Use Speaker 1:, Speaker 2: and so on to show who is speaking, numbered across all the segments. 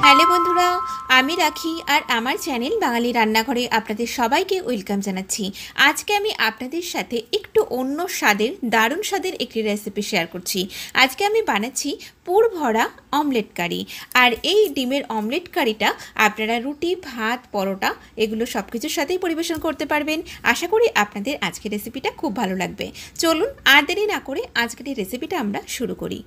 Speaker 1: Hello বন্ধুরা, আমি রাখি আর আমার চ্যানেল বাঙালি রান্নাঘরে আপনাদের সবাইকে ওয়েলকাম জানাচ্ছি। আজকে আমি আপনাদের সাথে একটু অন্য স্বাদের দারুণ স্বাদের একটি রেসিপি শেয়ার করছি। আজকে আমি বানাচ্ছি পুর ভরা অমলেট কারি। আর এই ডিমের অমলেট কারিটা আপনারা রুটি, ভাত, পরোটা এগুলো সব কিছুর সাথেই পরিবেশন করতে পারবেন। আশা করি আপনাদের আজকের রেসিপিটা খুব ভালো লাগবে। চলুন আর দেরি না করে আজকের এই রেসিপিটা আমরা শুরু করি।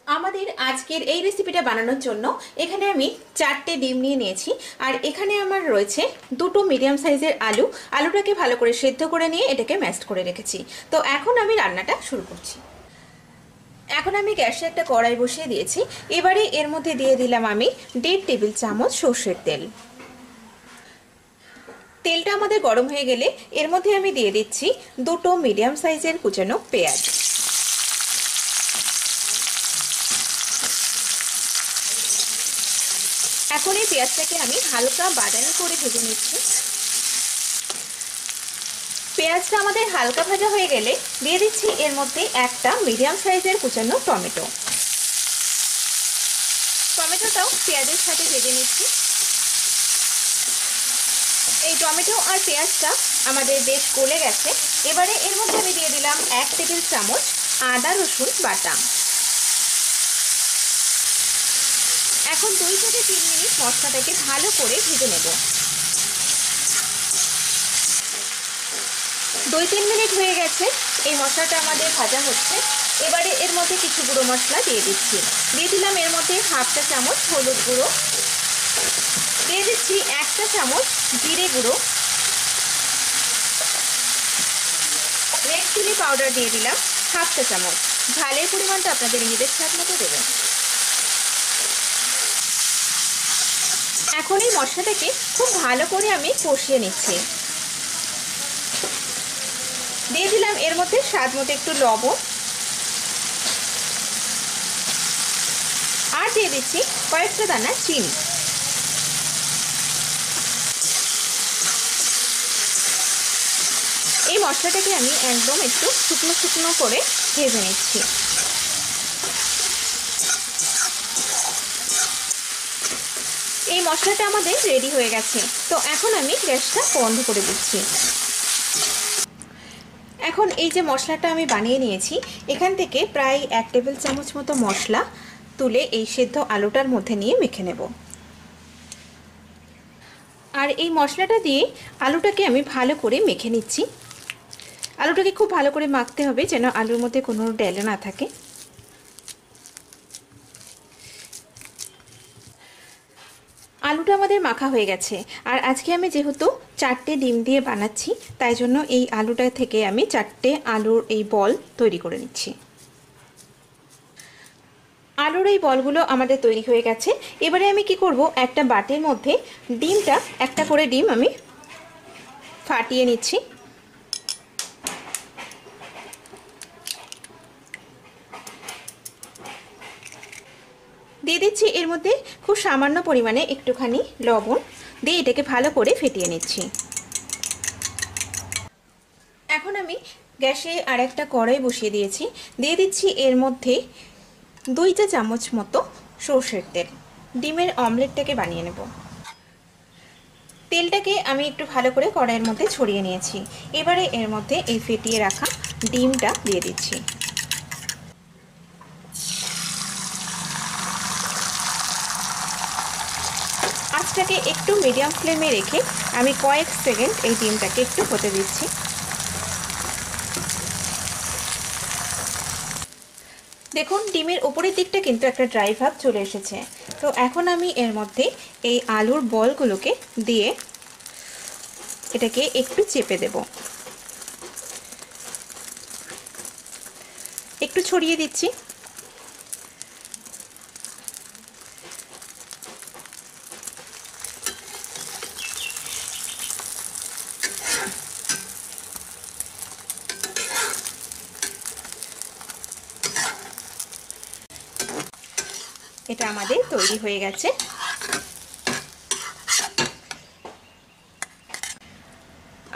Speaker 1: আমাদের আজকের এই রেসিপিটা বানানোর জন্য এখানে আমি 4টে ডিম নিয়ে নিয়েছি। আর এখানে আমার রয়েছে দুটো মিডিয়াম সাইজের আলু। আলুটাকে ভালো করে সেদ্ধ করে নিয়ে এটাকে ম্যাশ করে রেখেছি। তো এখন আমি রান্নাটা শুরু করছি। এখন আমি গ্যাসে একটা কড়াই বসিয়ে দিয়েছি। এবারে এর মধ্যে দিয়ে দিলাম আমি 1.5 টেবিল চামচ সর্ষের তেল। তেলটা আমাদের গরম হয়ে গেলে এর মধ্যে আমি দিয়ে দিচ্ছি দুটো মিডিয়াম সাইজের কুচানো পেঁয়াজ। এখন এই পেঁয়াজটাকে আমি হালকা বাদামি করে ভেজে নিচ্ছি। পেঁয়াজটা আমাদের হালকা ভাজা হয়ে গেলে দিয়ে দিচ্ছি এর মধ্যে একটা মিডিয়াম সাইজের কুচানো টমেটো। টমেটোটাও পেঁয়াজের সাথে ভেজে নিচ্ছি। এই টমেটো আর পেঁয়াজটা আমাদের বেশ গলে গেছে। এবারে এর মধ্যে আমি দিয়ে দিলাম 1 টেবিল চামচ আদা রসুন বাটা। এখন 2 থেকে 3 মিনিট মশলাটাকে ভালো করে ভেজে নেব। 2-3 মিনিট হয়ে গেছে, এই মশলাটা আমাদের ভাজা হচ্ছে। এবারে এর মধ্যে কিছু গুঁড়ো মশলা দিয়ে দিচ্ছি। দিয়ে দিলাম এর মধ্যে 1/2 চা চামচ হলুদ গুঁড়ো, দিয়ে দিচ্ছি 1 চা চামচ জিরে গুঁড়ো, রেড চিলি পাউডার দিয়ে দিলাম 1/2 চা চামচ। ঝালের পরিমাণটা আপনাদের নিজেদের স্বাদ মতো দেবেন। এখন এই মশলাটাকে খুব ভালো করে আমি কষিয়ে নিচ্ছি। দিয়ে দিলাম এর মধ্যে স্বাদ মতো একটু লবণ, আর দিয়ে দিচ্ছি কয়েকটা দানা চিনি। এই মশলাটাকে আমি একদম একটু শুকনো শুকনো করে ভেজে নিচ্ছি। এই মশলাটা আমাদের রেডি হয়ে গেছে। তো এখন আমি গ্যাসটা বন্ধ করে দিচ্ছি। এখন এই যে মশলাটা আমি বানিয়ে নিয়েছি, এখান থেকে প্রায় 1 টেবিল চামচ মতো মশলা তুলে এই সেদ্ধ আলুটার মধ্যে নিয়ে মেখে নেব। আর এই মশলাটা দিয়ে আলুটাকে আমি ভালো করে মেখে নিচ্ছি। আলুটাকে খুব ভালো করে মাখতে হবে যেন আলুর মধ্যে কোনো ডেলা না থাকে। আলুটা আমাদের মাখা হয়ে গেছে। আর আজকে আমি যেহেতু 4টে ডিম দিয়ে বানাচ্ছি, তাই জন্য এই আলুটা থেকে আমি 4টে আলুর এই বল তৈরি করে নিচ্ছি। আলুর এই বলগুলো আমাদের তৈরি হয়ে গেছে। এবারে আমি কি করব, একটা বাটির মধ্যে ডিমটা একটা করে ডিম আমি ফাটিয়ে নিচ্ছি। দিয়ে দিচ্ছি এর মধ্যে খুব সামান্য পরিমাণে একটুখানি লবণ, দিয়ে এটাকে ভালো করে ফেটিয়ে নিচ্ছি। এখন আমি গ্যাসে আর একটা কড়াই বসিয়ে দিয়েছি। দিয়ে দিচ্ছি এর মধ্যে 2 চা চামচ মতো সর্ষের তেল। ডিমের অমলেটটাকে বানিয়ে নেব। তেলটাকে আমি একটু ভালো করে কড়াইয়ের মধ্যে ছড়িয়ে নিয়েছি। এবারে এর মধ্যে এই ফেটিয়ে রাখা ডিমটা দিয়ে দিচ্ছি। আঁচটাকে একটু মিডিয়াম ফ্লেমে রেখে আমি কয়েক সেকেন্ড এই ডিমটাকে একটু হতে দিচ্ছি। দেখুন ডিমের উপরের দিকটা কিন্তু একটা ড্রাই ভাব চলে এসেছে। তো এখন আমি এর মধ্যে এই আলুর বলগুলোকে দিয়ে এটাকে একটু চেপে দেব, একটু ছড়িয়ে দিচ্ছি। এটা আমাদের তৈরি হয়ে গেছে।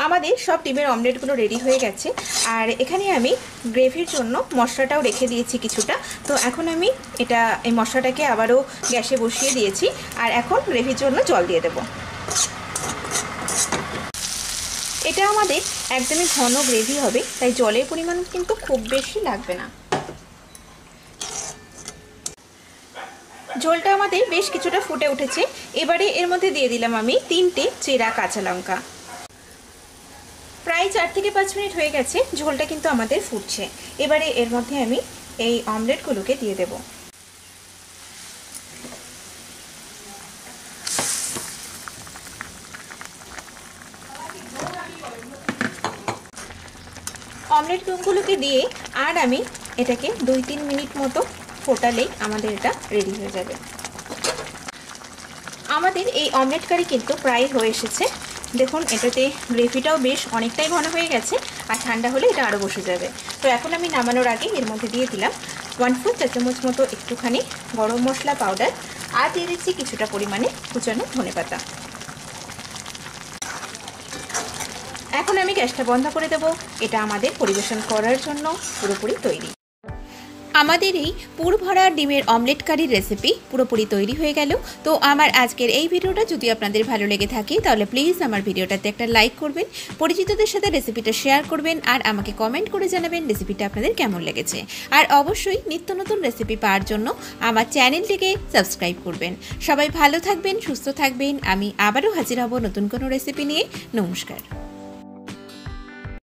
Speaker 1: আমাদের সব ডিমের অমলেটগুলো রেডি হয়ে গেছে। আর এখানে আমি গ্রেভির জন্য মশলাটাও রেখে দিয়েছি কিছুটা। তো এখন আমি এই মশলাটাকে আবারও গ্যাসে বসিয়ে দিয়েছি। আর এখন গ্রেভির জন্য জল দিয়ে দেব। এটা আমাদের একদমই ঘন গ্রেভি হবে, তাই জলের পরিমাণ কিন্তু খুব বেশি লাগবে না। ঝোলটা আমাদের বেশ কিছুটা ফুটে উঠেছে। এবারে এর মধ্যে দিয়ে দিলাম আমি 3টে চেরা কাঁচা লঙ্কা। প্রায় 4 থেকে 5 মিনিট হয়ে গেছে, ঝোলটা কিন্তু আমাদের ফুটছে। এবারে এর মধ্যে আমি এই অমলেটগুলোকে দিয়ে দেব। অমলেটগুলোকে দিয়ে আর আমি এটাকে 2-3 মিনিট মতো ফোটালেই আমাদের এটা রেডি হয়ে যাবে। আমাদের এই অমলেট কারি কিন্তু প্রায় হয়ে এসেছে। দেখুন এটাতে গ্রেভিটাও বেশ অনেকটাই ঘন হয়ে গেছে, আর ঠান্ডা হলে এটা আরও বসে যাবে। তো এখন আমি নামানোর আগে এর মধ্যে দিয়ে দিলাম 1/4 চা চামচ মতো একটুখানি গরম মশলা পাউডার, আর দিয়ে দিচ্ছি কিছুটা পরিমাণে কুচানো ধনেপাতা। এখন আমি গ্যাসটা বন্ধ করে দেব। এটা আমাদের পরিবেশন করার জন্য পুরোপুরি তৈরি। আমাদের এই পুর ভরা ডিমের অমলেট কারির রেসিপি পুরোপুরি তৈরি হয়ে গেল। তো আমার আজকের এই ভিডিওটা যদি আপনাদের ভালো লেগে থাকে তাহলে প্লিজ আমার ভিডিওটাতে একটা লাইক করবেন, পরিচিতদের সাথে রেসিপিটা শেয়ার করবেন, আর আমাকে কমেন্ট করে জানাবেন রেসিপিটা আপনাদের কেমন লেগেছে। আর অবশ্যই নিত্য নতুন রেসিপি পাওয়ার জন্য আমার চ্যানেলটিকে সাবস্ক্রাইব করবেন। সবাই ভালো থাকবেন, সুস্থ থাকবেন। আমি আবারও হাজির হব নতুন কোনো রেসিপি নিয়ে। নমস্কার।